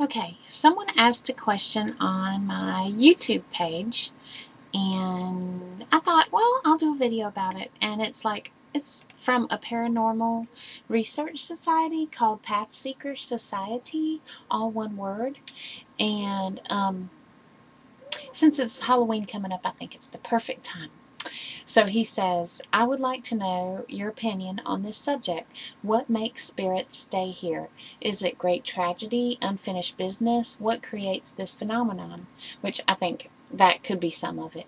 Okay, someone asked a question on my YouTube page, and I thought, well, I'll do a video about it. And it's from a paranormal research society called Path Seeker Society, all one word. And since it's Halloween coming up, I think it's the perfect time. So he says, I would like to know your opinion on this subject. What makes spirits stay here? Is it great tragedy, unfinished business? What creates this phenomenon? Which I think that could be some of it.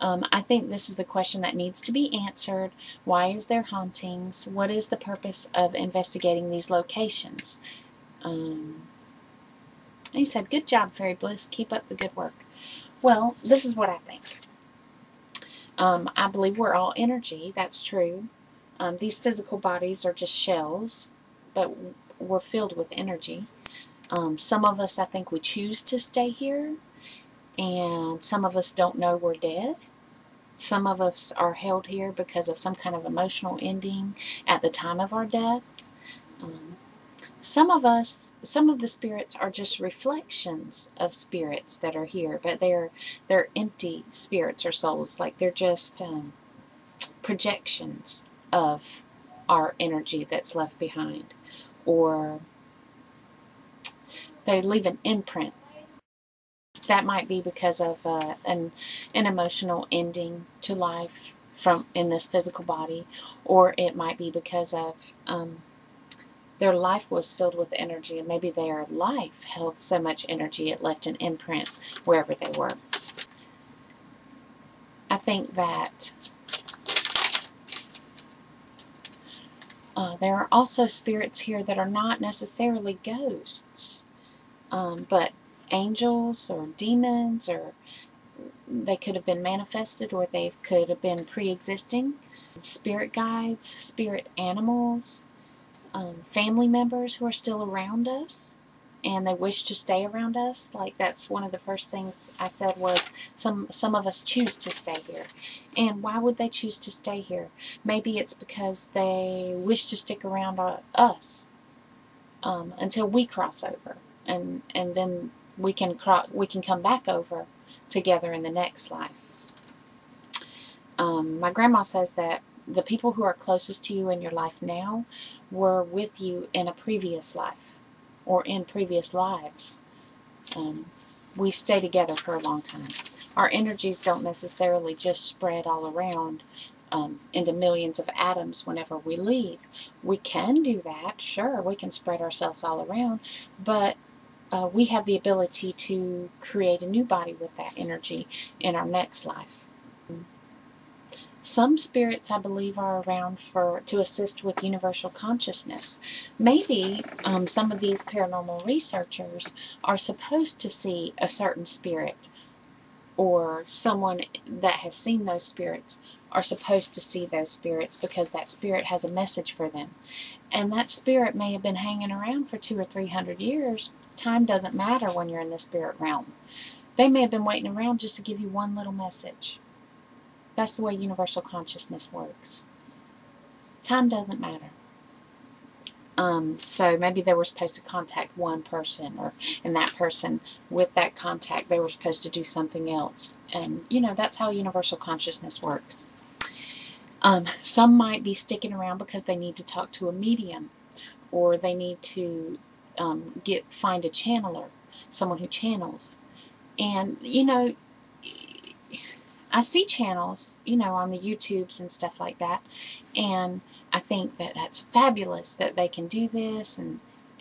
I think this is the question that needs to be answered. Why is there hauntings? What is the purpose of investigating these locations? He said, good job, Fairy Bliss. Keep up the good work. Well, this is what I think. I believe we're all energy. That's true. These physical bodies are just shells, but we're filled with energy. Some of us, I think, we choose to stay here, and some of us don't know we're dead. Some of us are held here because of some kind of emotional ending at the time of our death. Some of the spirits are just reflections of spirits that are here, but they're empty spirits or souls. Like they're just projections of our energy that's left behind, or they leave an imprint. That might be because of an emotional ending to life from in this physical body, or it might be because of their life was filled with energy, and maybe their life held so much energy it left an imprint wherever they were. I think that there are also spirits here that are not necessarily ghosts, but angels or demons, or they could have been manifested, or they could have been pre-existing. Spirit guides, spirit animals, family members who are still around us and they wish to stay around us. Like that's one of the first things I said was some of us choose to stay here. And why would they choose to stay here? Maybe it's because they wish to stick around us until we cross over, and then we can come back over together in the next life. My grandma says that the people who are closest to you in your life now were with you in a previous life or in previous lives. We stay together for a long time. Our energies don't necessarily just spread all around into millions of atoms whenever we leave. We can do that, sure, we can spread ourselves all around, but we have the ability to create a new body with that energy in our next life. Some spirits, I believe, are around to assist with universal consciousness. Maybe some of these paranormal researchers are supposed to see a certain spirit, or someone that has seen those spirits are supposed to see those spirits because that spirit has a message for them. And that spirit may have been hanging around for 200 or 300 years. Time doesn't matter when you're in the spirit realm. They may have been waiting around just to give you one little message. That's the way universal consciousness works. Time doesn't matter. So maybe they were supposed to contact one person, and that person, with that contact, they were supposed to do something else. And, that's how universal consciousness works. Some might be sticking around because they need to talk to a medium, or they need to find a channeler, someone who channels. And, I see channels, on the YouTubes and stuff like that, and I think that that's fabulous that they can do this, and,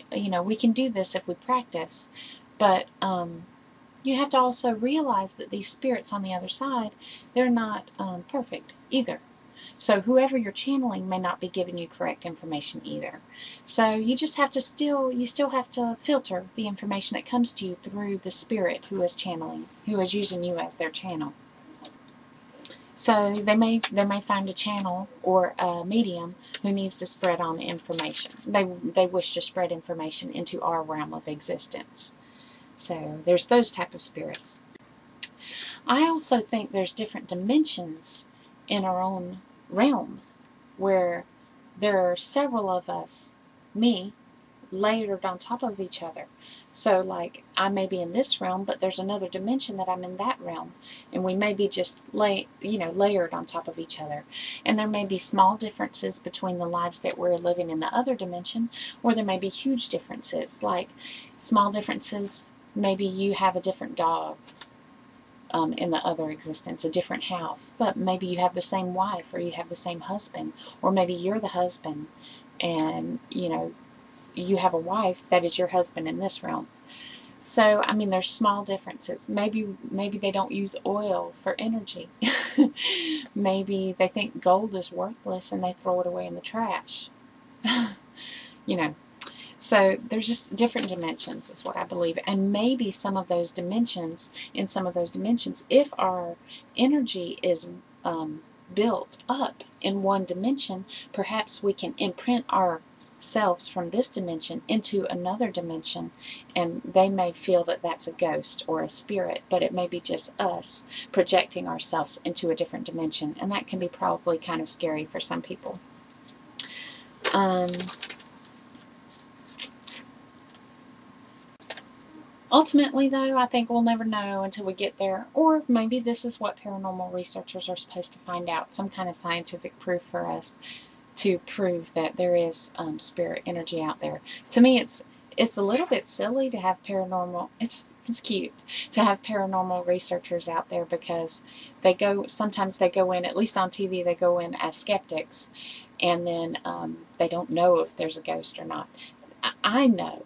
we can do this if we practice, but you have to also realize that these spirits on the other side, they're not perfect either. So whoever you're channeling may not be giving you correct information either. So you just have to still have to filter the information that comes to you through the spirit who is channeling, who is using you as their channel. So they may find a channel or a medium who needs to spread on the information. They wish to spread information into our realm of existence. So there's those type of spirits. I also think there's different dimensions in our own realm where there are several of us, me, layered on top of each other. So, like, I may be in this realm, but there's another dimension that I'm in that realm. And we may be just, layered on top of each other. And there may be small differences between the lives that we're living in the other dimension, or there may be huge differences. Like, small differences, maybe you have a different dog in the other existence, a different house, but maybe you have the same wife, or you have the same husband, or maybe you're the husband, and, you have a wife that is your husband in this realm. So, I mean, there's small differences. Maybe they don't use oil for energy. Maybe they think gold is worthless and they throw it away in the trash. So there's just different dimensions is what I believe. And maybe some of those dimensions, if our energy is built up in one dimension, perhaps we can imprint ourselves from this dimension into another dimension, and they may feel that that's a ghost or a spirit, but it may be just us projecting ourselves into a different dimension, and that can be probably kind of scary for some people. Ultimately, though, I think we'll never know until we get there, or maybe this is what paranormal researchers are supposed to find out, some kind of scientific proof for us to prove that there is spirit energy out there. To me, it's a little bit silly to have paranormal, it's cute to have paranormal researchers out there, because sometimes they go in, at least on TV, they go in as skeptics, and then they don't know if there's a ghost or not. I know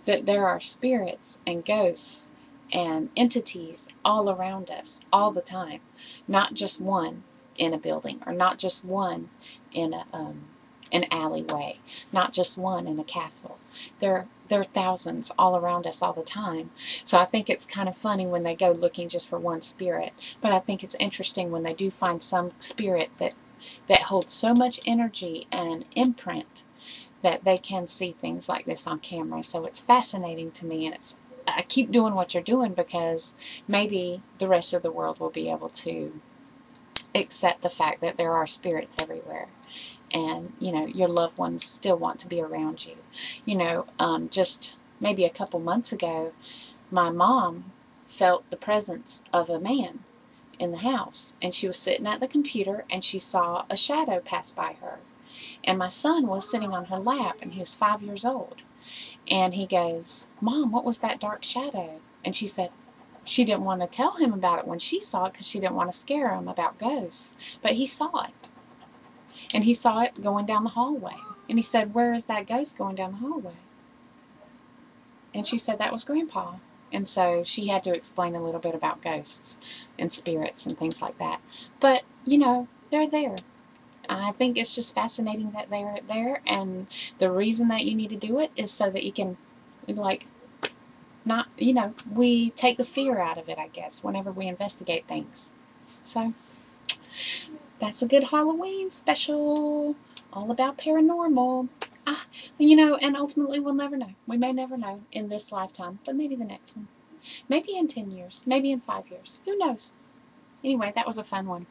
that there are spirits and ghosts and entities all around us all the time, not just one in a building, or not just one in an alleyway, not just one in a castle. There are thousands all around us all the time. So I think it's kind of funny when they go looking just for one spirit, but I think it's interesting when they do find some spirit that holds so much energy and imprint that they can see things like this on camera. So it's fascinating to me, and I keep doing what you're doing, because maybe the rest of the world will be able to accept the fact that there are spirits everywhere, and your loved ones still want to be around you. Just maybe a couple months ago, my mom felt the presence of a man in the house, and she was sitting at the computer, and she saw a shadow pass by her. And my son was sitting on her lap, and he was 5 years old. And he goes, "Mom, what was that dark shadow?" And she said she didn't want to tell him about it when she saw it, because she didn't want to scare him about ghosts. But he saw it. And he saw it going down the hallway. And he said, "Where is that ghost going down the hallway?" And she said, "That was Grandpa." And so she had to explain a little bit about ghosts and spirits and things like that. But, they're there. I think it's just fascinating that they're there, and the reason that you need to do it is so that you can, we take the fear out of it, I guess, whenever we investigate things. So, that's a good Halloween special, all about paranormal. And ultimately we'll never know. We may never know in this lifetime, but maybe the next one. Maybe in 10 years, maybe in 5 years. Who knows? Anyway, that was a fun one.